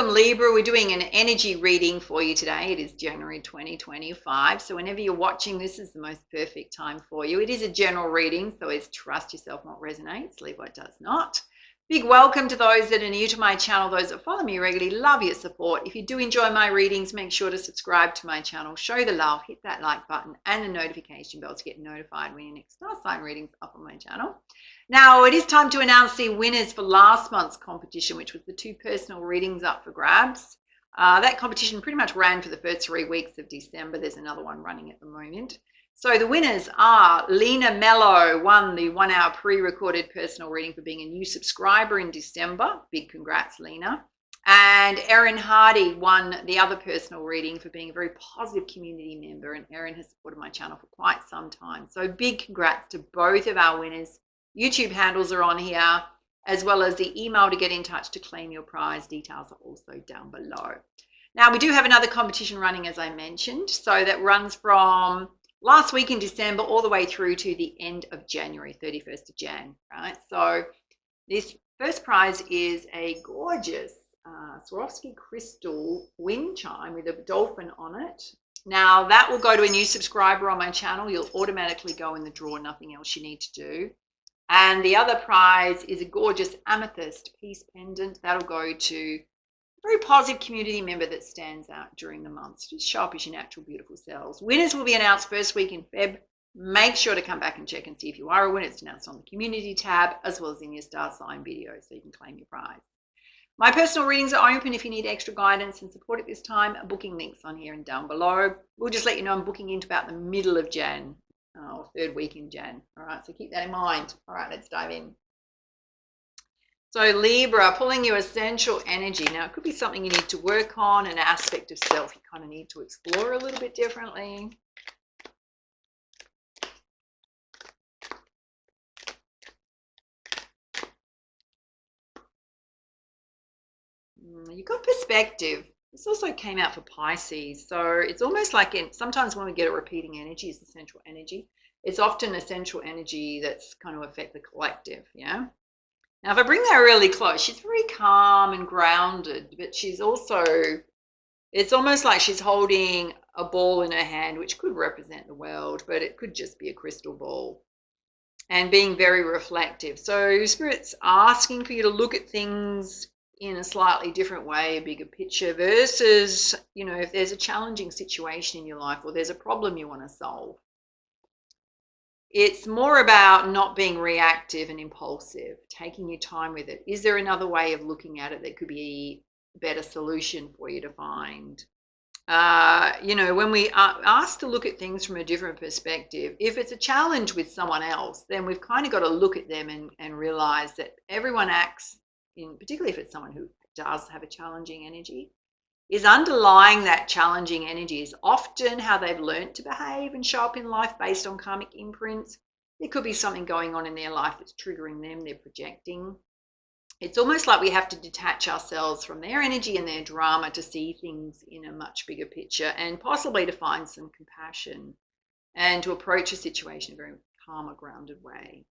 welcome Libra. We're doing an energy reading for you today. It is January 2025. So whenever you're watching, this is the most perfect time for you. It is a general reading, so always trust yourself what resonates, leave what does not. Big welcome to those that are new to my channel, those that follow me regularly. Love your support. If you do enjoy my readings, make sure to subscribe to my channel, show the love, hit that like button and the notification bell to get notified when your next star sign readings up on my channel. Now, it is time to announce the winners for last month's competition, which was the 2 personal readings up for grabs. That competition pretty much ran for the first 3 weeks of December. There's another one running at the moment. So the winners are Lena Mello, won the 1-hour pre-recorded personal reading for being a new subscriber in December. Big congrats, Lena. And Erin Hardy won the other personal reading for being a very positive community member. And Erin has supported my channel for quite some time. So big congrats to both of our winners. YouTube handles are on here, as well as the email to get in touch to claim your prize. Details are also down below. Now, we do have another competition running, as I mentioned. So that runs from last week in December all the way through to the end of January, 31st of Jan, right? So this first prize is a gorgeous Swarovski crystal wind chime with a dolphin on it. Now, that will go to a new subscriber on my channel. You'll automatically go in the draw, nothing else you need to do. And the other prize is a gorgeous amethyst peace pendant. That'll go to a very positive community member that stands out during the months. Just show up as your natural, beautiful selves. Winners will be announced first week in Feb. Make sure to come back and check and see if you are a winner. It's announced on the community tab, as well as in your star sign video, so you can claim your prize. My personal readings are open if you need extra guidance and support at this time. Booking links on here and down below. We'll just let you know I'm booking into about the middle of Jan. Or 3rd week in Jan. All right, so keep that in mind. All right, let's dive in. So Libra, pulling your essential energy. Now, it could be something you need to work on, an aspect of self you kind of need to explore a little bit differently. You've got perspective. This also came out for Pisces. So it's almost like sometimes when we get a repeating energy, it's essential energy. It's often essential energy that's kind of affect the collective, yeah? Now, if I bring that really close, she's very calm and grounded, but she's also, it's almost like she's holding a ball in her hand, which could represent the world, but it could just be a crystal ball, and being very reflective. So Spirit's asking for you to look at things in a slightly different way, a bigger picture, versus, you know, if there's a challenging situation in your life or there's a problem you want to solve. It's more about not being reactive and impulsive, taking your time with it. Is there another way of looking at it that could be a better solution for you to find? You know, when we are asked to look at things from a different perspective, if it's a challenge with someone else, then we've kind of got to look at them and realize that everyone acts, particularly if it's someone who does have a challenging energy, is underlying that challenging energy is often how they've learned to behave and show up in life based on karmic imprints. There could be something going on in their life that's triggering them, they're projecting. It's almost like we have to detach ourselves from their energy and their drama to see things in a much bigger picture, and possibly to find some compassion and to approach a situation in a very calmer, grounded way.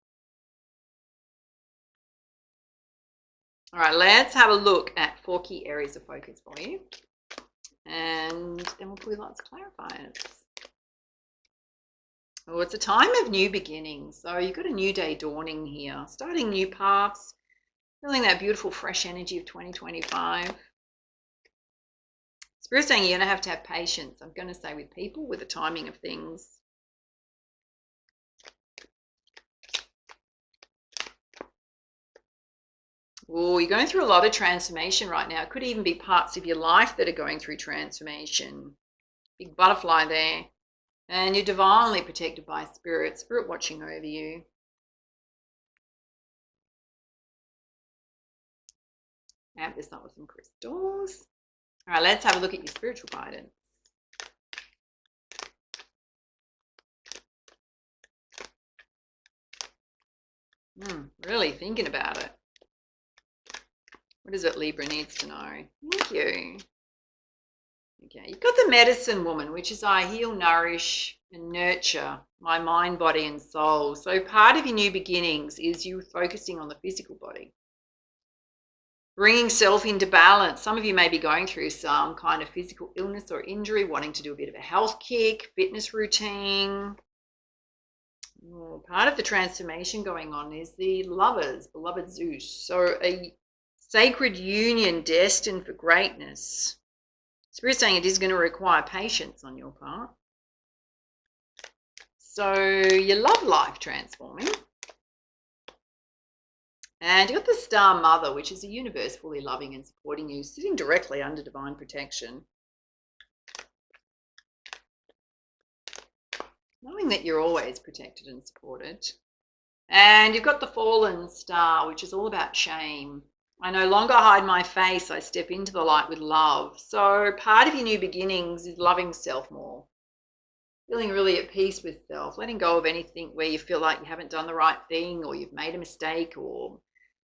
All right, let's have a look at 4 key areas of focus for you. And then we'll pull lots of clarifiers. Oh, it's a time of new beginnings. So you've got a new day dawning here, starting new paths, feeling that beautiful fresh energy of 2025. Spirit's saying you're going to have patience, I'm going to say, with people, with the timing of things. Oh, you're going through a lot of transformation right now. It could even be parts of your life that are going through transformation. Big butterfly there. And you're divinely protected by Spirit. Spirit watching over you. Amp this up with some crystals. All right, let's have a look at your spiritual guidance. Really thinking about it. What is it Libra needs to know? Thank you. Okay, you've got the medicine woman, which is I heal, nourish, and nurture my mind, body, and soul. So part of your new beginnings is you focusing on the physical body. Bringing self into balance. Some of you may be going through some kind of physical illness or injury, wanting to do a bit of a health kick, fitness routine. Part of the transformation going on is the lovers, beloved Zeus. So a sacred union destined for greatness. Spirit's saying it is going to require patience on your part. So your love life transforming. And you've got the Star Mother, which is a universe fully loving and supporting you, sitting directly under divine protection. Knowing that you're always protected and supported. And you've got the Fallen Star, which is all about shame. I no longer hide my face. I step into the light with love. So part of your new beginnings is loving self more. Feeling really at peace with self. Letting go of anything where you feel like you haven't done the right thing, or you've made a mistake, or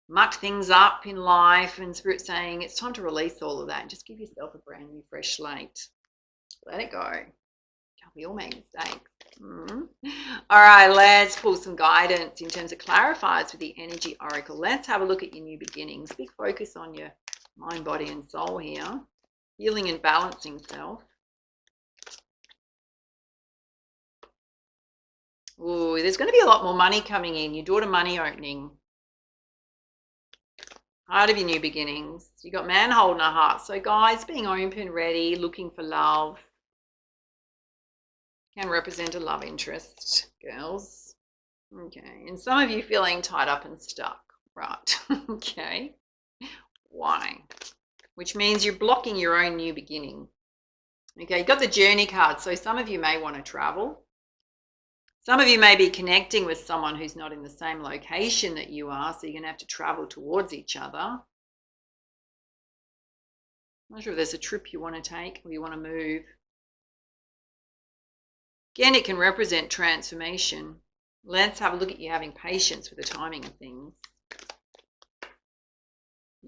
mucked things up in life. And Spirit saying it's time to release all of that and just give yourself a brand new fresh slate. Let it go. We all make mistakes. All right, let's pull some guidance in terms of clarifiers with the Energy Oracle. Let's have a look at your new beginnings. Big focus on your mind, body, and soul here. Healing and balancing self. Ooh, there's going to be a lot more money coming in. Your daughter money opening. Part of your new beginnings. You got man holding a heart. So guys, being open, ready, looking for love. Can represent a love interest, girls. Okay, and some of you feeling tied up and stuck, right? Okay, why? Which means you're blocking your own new beginning. Okay, you've got the Journey card, so some of you may want to travel. Some of you may be connecting with someone who's not in the same location that you are, so you're going to have to travel towards each other. I'm not sure if there's a trip you want to take or you want to move. Again, it can represent transformation. Let's have a look at you having patience with the timing of things.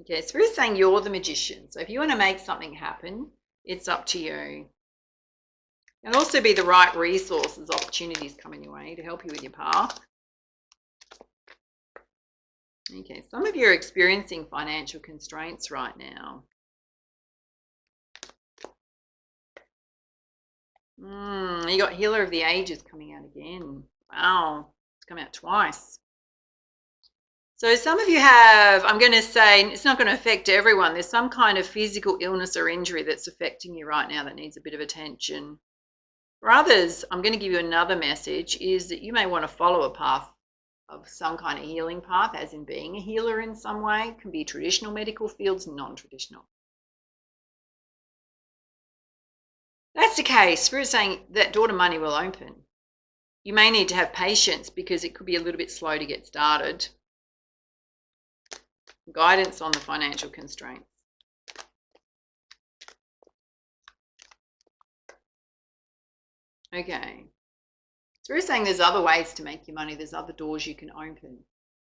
Okay, Spirit's saying you're the magician. So if you want to make something happen, it's up to you. And also be the right resources, opportunities coming your way to help you with your path. Okay, some of you are experiencing financial constraints right now. You got Healer of the Ages coming out again. Wow, it's come out twice. So some of you have, I'm going to say, it's not going to affect everyone. There's some kind of physical illness or injury that's affecting you right now that needs a bit of attention. For others, I'm going to give you another message, is that you may want to follow a path of some kind of healing path, as in being a healer in some way. It can be traditional medical fields, non-traditional. That's the case. Spirit's saying that daughter money will open. You may need to have patience because it could be a little bit slow to get started. Guidance on the financial constraints. Okay. Spirit's saying there's other ways to make your money. There's other doors you can open.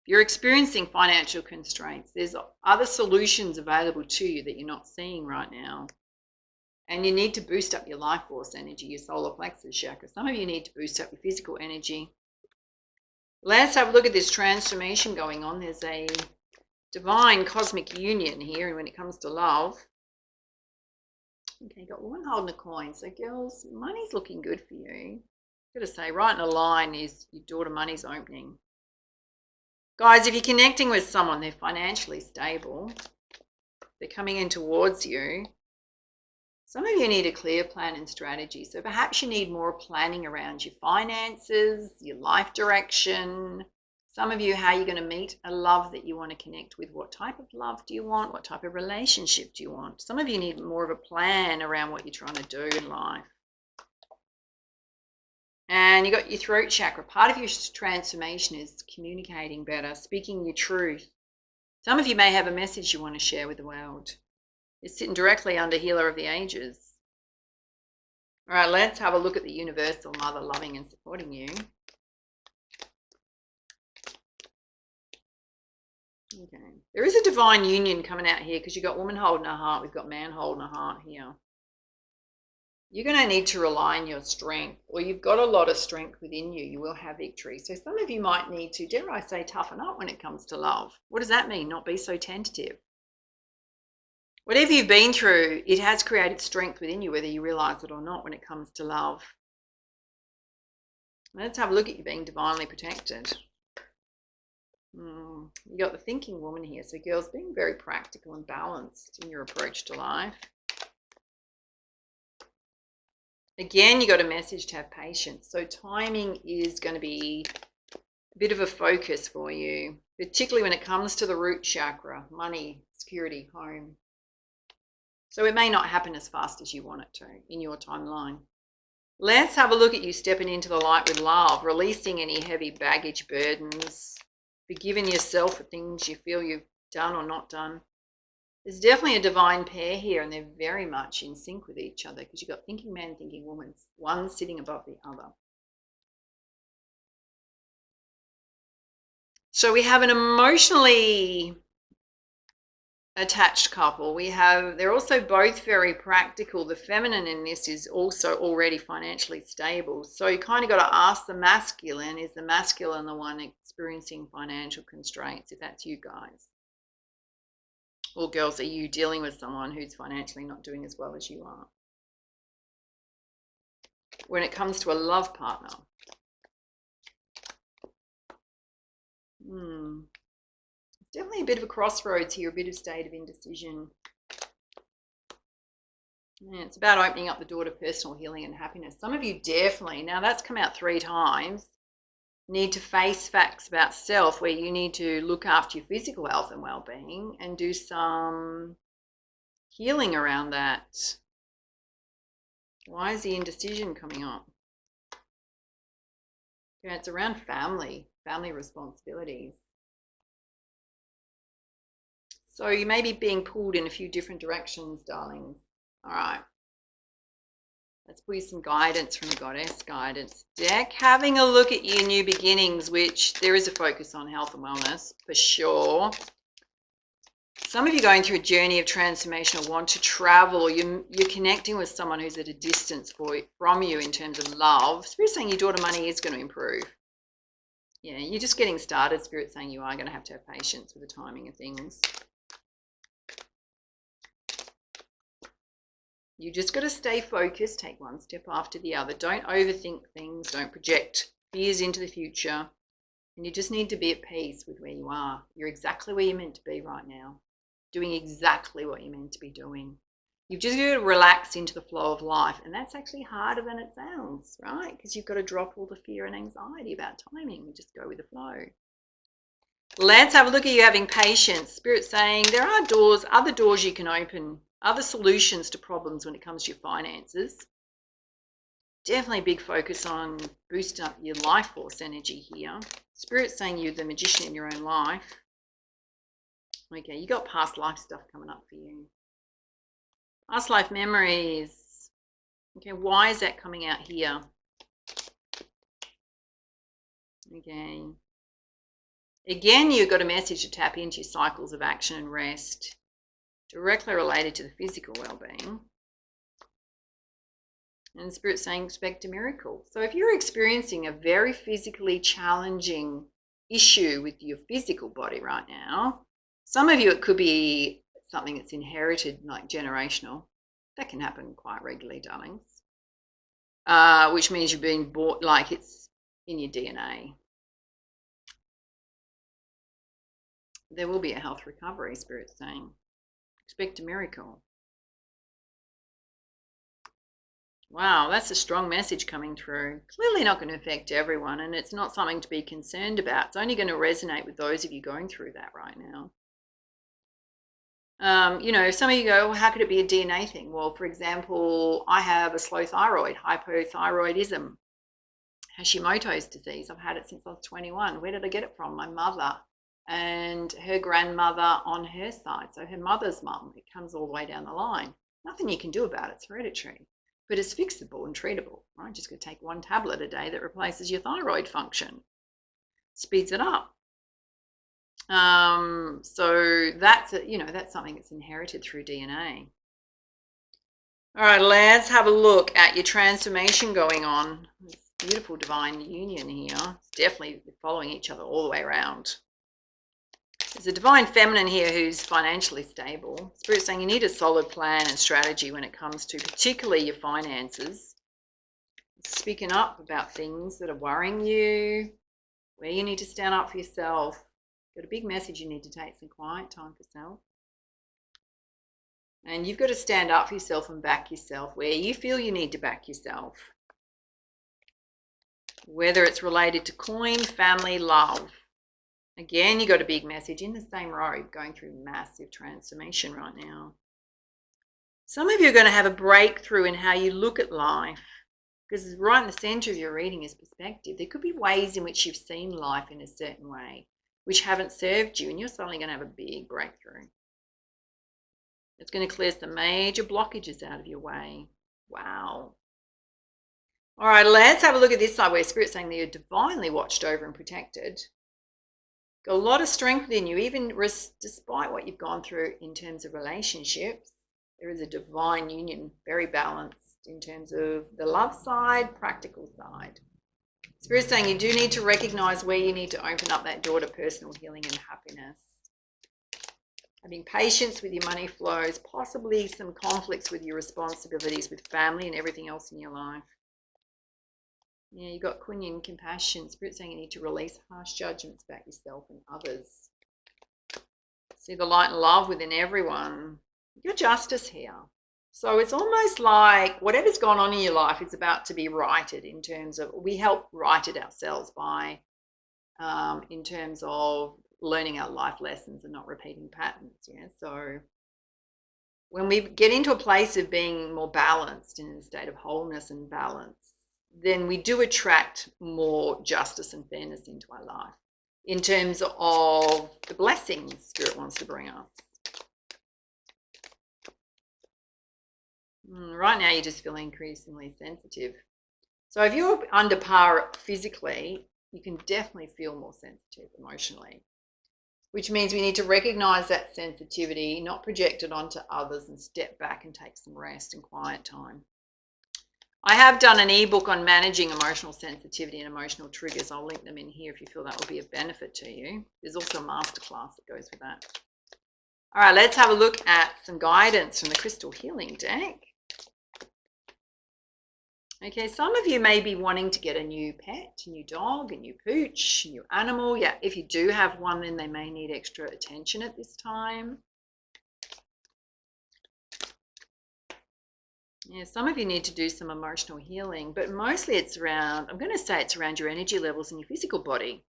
If you're experiencing financial constraints, there's other solutions available to you that you're not seeing right now. And you need to boost up your life force energy, your solar plexus chakra. Some of you need to boost up your physical energy. Let's have a look at this transformation going on. There's a divine cosmic union here when it comes to love. Okay, got one holding a coin. So girls, money's looking good for you. I've got to say, right in a line is your daughter money's opening. Guys, if you're connecting with someone, they're financially stable. They're coming in towards you. Some of you need a clear plan and strategy. So perhaps you need more planning around your finances, your life direction. Some of you, how you're going to meet a love that you want to connect with. What type of love do you want? What type of relationship do you want? Some of you need more of a plan around what you're trying to do in life. And you got your throat chakra. Part of your transformation is communicating better, speaking your truth. Some of you may have a message you want to share with the world. It's sitting directly under Healer of the Ages. All right, let's have a look at the Universal Mother loving and supporting you. Okay, there is a divine union coming out here because you've got woman holding a heart, we've got man holding a heart here. You're going to need to rely on your strength, or you've got a lot of strength within you. You will have victory. So some of you might need to, dare I say, toughen up when it comes to love. What does that mean? Not be so tentative. Whatever you've been through, it has created strength within you, whether you realize it or not, when it comes to love. Let's have a look at you being divinely protected. You got the thinking woman here. So girls, being very practical and balanced in your approach to life. Again, you got a message to have patience. So timing is going to be a bit of a focus for you, particularly when it comes to the root chakra, money, security, home. So it may not happen as fast as you want it to in your timeline. Let's have a look at you stepping into the light with love, releasing any heavy baggage burdens, forgiving yourself for things you feel you've done or not done. There's definitely a divine pair here, and they're very much in sync with each other because you've got thinking man, thinking woman, one sitting above the other. So we have an emotionally attached couple. They're also both very practical. The feminine in this is also already financially stable. So you kind of got to ask the masculine, is the masculine the one experiencing financial constraints, if that's you guys? Or girls, are you dealing with someone who's financially not doing as well as you are? When it comes to a love partner, definitely a bit of a crossroads here, a bit of state of indecision. Yeah, it's about opening up the door to personal healing and happiness. Some of you definitely, now that's come out 3 times, need to face facts about self, where you need to look after your physical health and well-being and do some healing around that. Why is the indecision coming up? Yeah, it's around family responsibilities. So you may be being pulled in a few different directions, darlings. All right. Let's pull you some guidance from the Goddess Guidance deck. Having a look at your new beginnings, which there is a focus on health and wellness for sure. Some of you going through a journey of transformation or want to travel, or you're connecting with someone who's at a distance from you in terms of love. Spirit's saying your daughter money is going to improve. Yeah, you're just getting started. Spirit's saying you are going to have patience with the timing of things. You just got to stay focused, take one step after the other. Don't overthink things. Don't project fears into the future. And you just need to be at peace with where you are. You're exactly where you're meant to be right now, doing exactly what you're meant to be doing. You've just got to relax into the flow of life. And that's actually harder than it sounds, right? Because you've got to drop all the fear and anxiety about timing and just go with the flow. Let's have a look at you having patience. Spirit saying there are other doors you can open, other solutions to problems when it comes to your finances. Definitely a big focus on boosting up your life force energy here. Spirit's saying you're the magician in your own life. Okay, you got past life stuff coming up for you. Past life memories. Okay, why is that coming out here? Okay. Again, you've got a message to tap into your cycles of action and rest, directly related to the physical well-being. And Spirit's saying expect a miracle. So if you're experiencing a very physically challenging issue with your physical body right now, some of you it could be something that's inherited, like generational. That can happen quite regularly, darlings. Which means you've been bought, like it's in your DNA. There will be a health recovery, Spirit's saying. Expect a miracle. Wow, that's a strong message coming through. Clearly not going to affect everyone, and it's not something to be concerned about. It's only going to resonate with those of you going through that right now. You know, some of you go, well, how could it be a DNA thing? Well, for example, I have a slow thyroid, hypothyroidism, Hashimoto's disease. I've had it since I was 21. Where did I get it from? My mother and her grandmother on her side. So her mother's mum, it comes all the way down the line. Nothing you can do about it. It's hereditary. But it's fixable and treatable, right? Just going to take 1 tablet a day that replaces your thyroid function. Speeds it up. So that's, that's something that's inherited through DNA. All right, let's have a look at your transformation going on. This beautiful divine union here. It's definitely following each other all the way around. There's a divine feminine here who's financially stable. Spirit's saying you need a solid plan and strategy when it comes to particularly your finances. Speaking up about things that are worrying you, where you need to stand up for yourself. Got a big message, you need to take some quiet time for self. And you've got to stand up for yourself and back yourself where you feel you need to back yourself. Whether it's related to coin, family, love. Again, you got a big message in the same robe, going through massive transformation right now. Some of you are going to have a breakthrough in how you look at life, because right in the center of your reading is perspective. There could be ways in which you've seen life in a certain way, which haven't served you, and you're suddenly going to have a big breakthrough. It's going to clear some major blockages out of your way. Wow. All right, let's have a look at this side where Spirit's saying that you're divinely watched over and protected. Got a lot of strength within you, even despite what you've gone through in terms of relationships. There is a divine union, very balanced in terms of the love side, practical side. Spirit's saying you do need to recognize where you need to open up that door to personal healing and happiness. Having patience with your money flows, possibly some conflicts with your responsibilities with family and everything else in your life. Yeah, you've got Kunyin compassion. Spirit saying you need to release harsh judgments about yourself and others. See the light and love within everyone. You've got justice here. So it's almost like whatever's gone on in your life is about to be righted in terms of, we help right it ourselves by, in terms of learning our life lessons and not repeating patterns. Yeah, so when we get into a place of being more balanced in a state of wholeness and balance, then we do attract more justice and fairness into our life in terms of the blessings Spirit wants to bring us. Right now you're just feeling increasingly sensitive. So if you're under par physically, you can definitely feel more sensitive emotionally, which means we need to recognize that sensitivity, not project it onto others, and step back and take some rest and quiet time. I have done an ebook on managing emotional sensitivity and emotional triggers. I'll link them in here if you feel that will be of benefit to you. There's also a masterclass that goes with that. All right, let's have a look at some guidance from the Crystal Healing deck. Okay, some of you may be wanting to get a new pet, a new dog, a new pooch, a new animal. Yeah, if you do have one, then they may need extra attention at this time. Yeah, some of you need to do some emotional healing, but mostly it's around, I'm going to say it's around your energy levels in your physical body.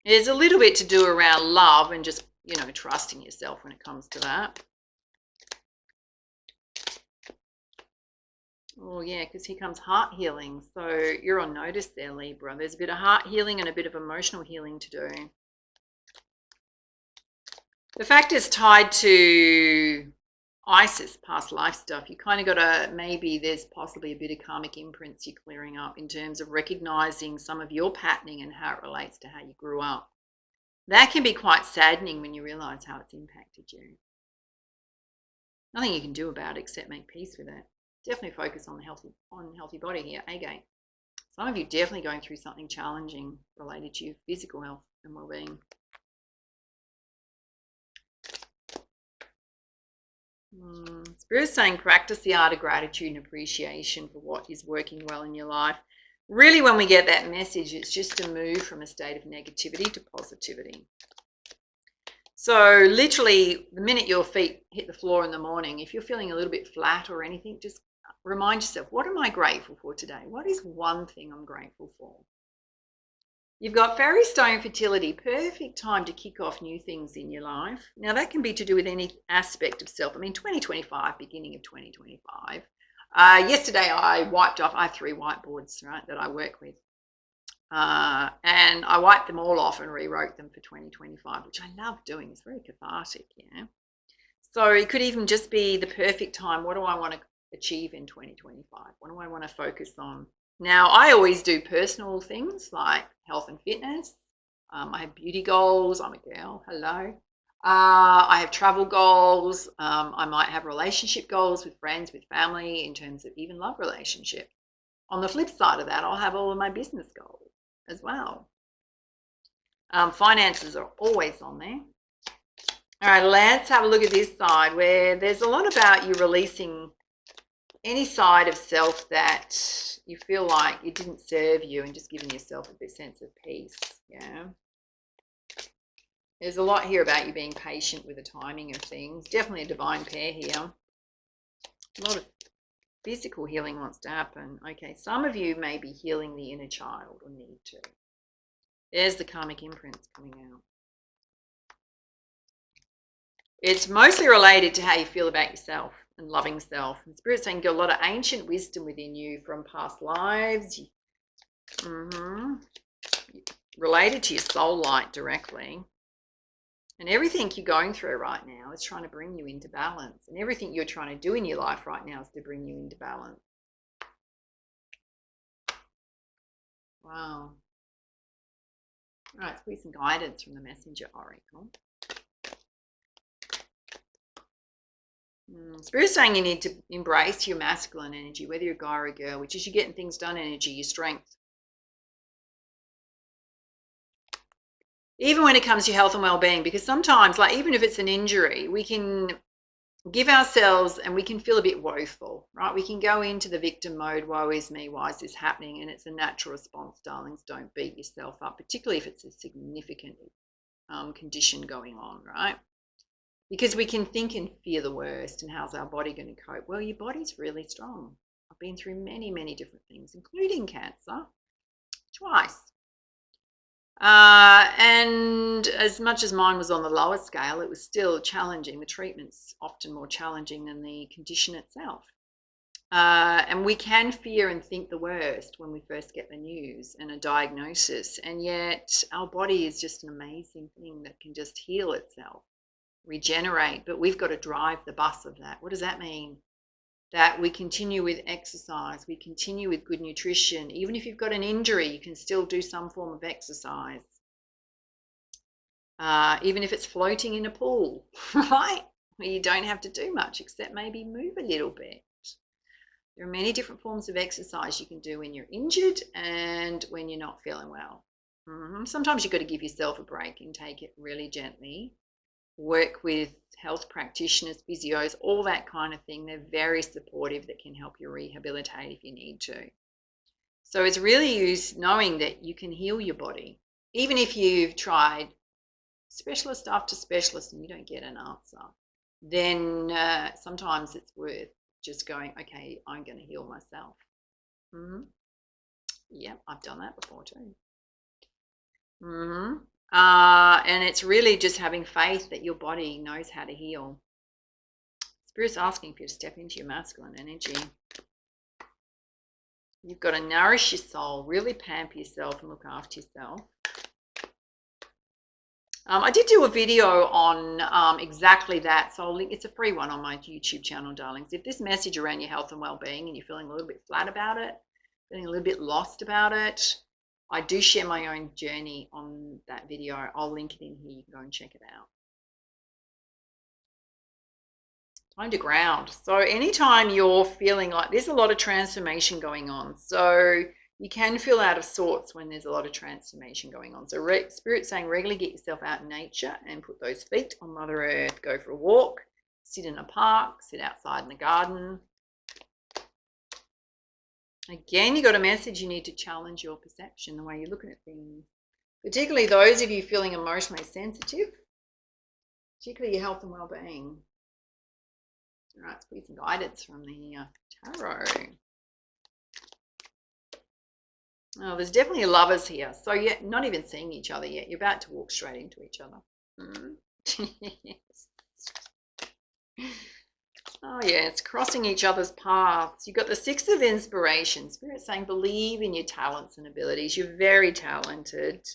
There's a little bit to do around love and just, you know, trusting yourself when it comes to that. Oh, yeah, because here comes heart healing. So you're on notice there, Libra. There's a bit of heart healing and a bit of emotional healing to do. The fact is tied to Isis, past life stuff. You kind of got to, maybe there's possibly a bit of karmic imprints you're clearing up in terms of recognizing some of your patterning and how it relates to how you grew up. That can be quite saddening when you realize how it's impacted you. Nothing you can do about it except make peace with it. Definitely focus on healthy body here, again. Some of you definitely going through something challenging related to your physical health and well-being. Spirit's saying practice the art of gratitude and appreciation for what is working well in your life. Really, when we get that message, it's just to move from a state of negativity to positivity. So literally, the minute your feet hit the floor in the morning, if you're feeling a little bit flat or anything, just remind yourself, what am I grateful for today? What is one thing I'm grateful for? You've got fairy stone fertility, perfect time to kick off new things in your life. Now that can be to do with any aspect of self. I mean, 2025, beginning of 2025. Yesterday I wiped off, I have 3 whiteboards, right, that I work with. And I wiped them all off and rewrote them for 2025, which I love doing. It's very cathartic, yeah. So it could even just be the perfect time. What do I want to achieve in 2025? What do I want to focus on? Now, I always do personal things like health and fitness. I have beauty goals. I'm a girl. Hello. I have travel goals. I might have relationship goals with friends, with family, in terms of even love relationship. On the flip side of that, I'll have all of my business goals as well. Finances are always on there. All right, let's have a look at this side where there's a lot about you releasing any side of self that you feel like it didn't serve you and just giving yourself a bit sense of peace. Yeah. There's a lot here about you being patient with the timing of things. Definitely a divine pair here. A lot of physical healing wants to happen. Okay, some of you may be healing the inner child or need to. There's the karmic imprints coming out. It's mostly related to how you feel about yourself and loving self. And Spirit's saying you've got a lot of ancient wisdom within you from past lives. Related to your soul light directly. And everything you're going through right now is trying to bring you into balance. And everything you're trying to do in your life right now is to bring you into balance. Wow. All right, let's put some guidance from the Messenger Oracle. Spirit's saying you need to embrace your masculine energy, whether you're a guy or a girl, which is your getting things done energy, your strength. Even when it comes to your health and well-being, because sometimes, like even if it's an injury, we can give ourselves and we can feel a bit woeful, right? We can go into the victim mode, woe is me, why is this happening? And it's a natural response, darlings. Don't beat yourself up, particularly if it's a significant condition going on, right? Because we can think and fear the worst, and how's our body going to cope? Well, your body's really strong. I've been through many, many different things, including cancer, twice. And as much as mine was on the lower scale, it was still challenging. The treatment's often more challenging than the condition itself. And we can fear and think the worst when we first get the news and a diagnosis. And yet our body is just an amazing thing that can just heal itself, regenerate. But we've got to drive the bus of that. What does that mean? That we continue with exercise, we continue with good nutrition. Even if you've got an injury, you can still do some form of exercise. Even if it's floating in a pool, right? Where you don't have to do much except maybe move a little bit. There are many different forms of exercise you can do when you're injured and when you're not feeling well. Sometimes you've got to give yourself a break and take it really gently. Work with health practitioners, physios, all that kind of thing. They're very supportive, that can help you rehabilitate if you need to. So it's really knowing that you can heal your body. Even if you've tried specialist after specialist and you don't get an answer, then sometimes it's worth just going, okay, I'm going to heal myself. Yeah, I've done that before too. And it's really just having faith that your body knows how to heal. Spirit's asking for you to step into your masculine energy. You've got to nourish your soul, really pamper yourself and look after yourself. I did do a video on exactly that, so I'll link. It's a free one on my YouTube channel, darlings. If this message around your health and well-being and you're feeling a little bit flat about it, feeling a little bit lost about it, I do share my own journey on that video. I'll link it in here. You can go and check it out. Time to ground. So anytime you're feeling like there's a lot of transformation going on, so you can feel out of sorts when there's a lot of transformation going on. So Spirit's saying regularly get yourself out in nature and put those feet on Mother Earth. Go for a walk, sit in a park, sit outside in the garden. Again, you got a message. You need to challenge your perception, the way you're looking at things. Particularly those of you feeling emotionally sensitive, particularly your health and well-being. All right, let's put some guidance from the tarot. Oh, there's definitely lovers here. So you're not even seeing each other yet. You're about to walk straight into each other. Yes. Oh, yeah, it's crossing each other's paths. You've got the Six of Inspiration. Spirit saying believe in your talents and abilities. You're very talented.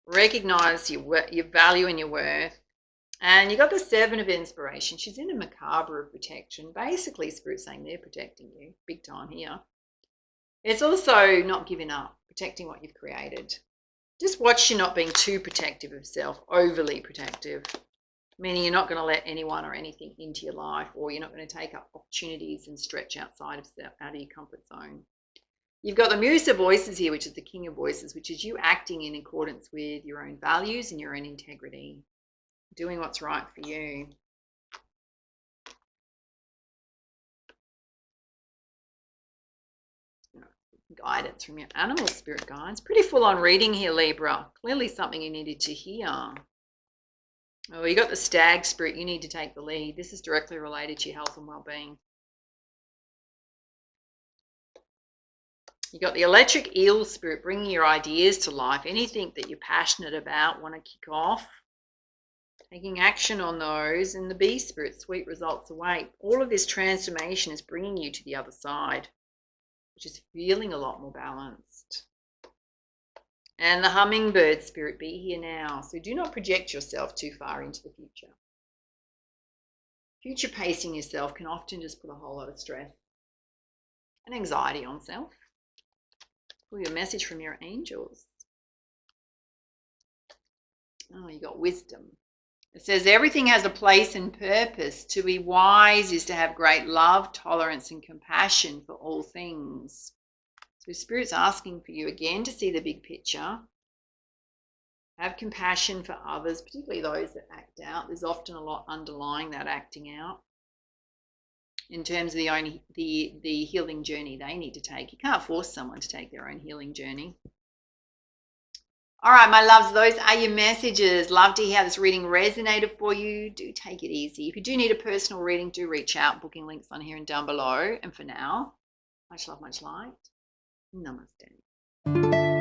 Recognize your value and your worth. And you got the Seven of Inspiration. She's in a macabre of protection. Basically, Spirit saying they're protecting you big time here. It's also not giving up, protecting what you've created. Just watch you not being too protective of self, overly protective. Meaning you're not going to let anyone or anything into your life, or you're not going to take up opportunities and stretch outside of self, out of your comfort zone. You've got the Muse of Voices here, which is the King of Voices, which is you acting in accordance with your own values and your own integrity, doing what's right for you. Guidance from your animal spirit guides. Pretty full-on reading here, Libra. Clearly something you needed to hear. Oh, you got the Stag spirit. You need to take the lead. This is directly related to your health and well-being. You got the Electric Eel spirit, bringing your ideas to life. Anything that you're passionate about, want to kick off, taking action on those. And the Bee spirit, sweet results await. All of this transformation is bringing you to the other side, which is feeling a lot more balanced. And the Hummingbird spirit, be here now. So do not project yourself too far into the future. Future pacing yourself can often just put a whole lot of stress and anxiety on self. Pull your message from your angels. Oh, you got wisdom. It says everything has a place and purpose. To be wise is to have great love, tolerance, and compassion for all things. So Spirit's asking for you again to see the big picture. Have compassion for others, particularly those that act out. There's often a lot underlying that acting out in terms of the healing journey they need to take. You can't force someone to take their own healing journey. All right, my loves, those are your messages. Love to hear how this reading resonated for you. Do take it easy. If you do need a personal reading, do reach out. Booking links on here and down below. And for now, much love, much light. Namaste.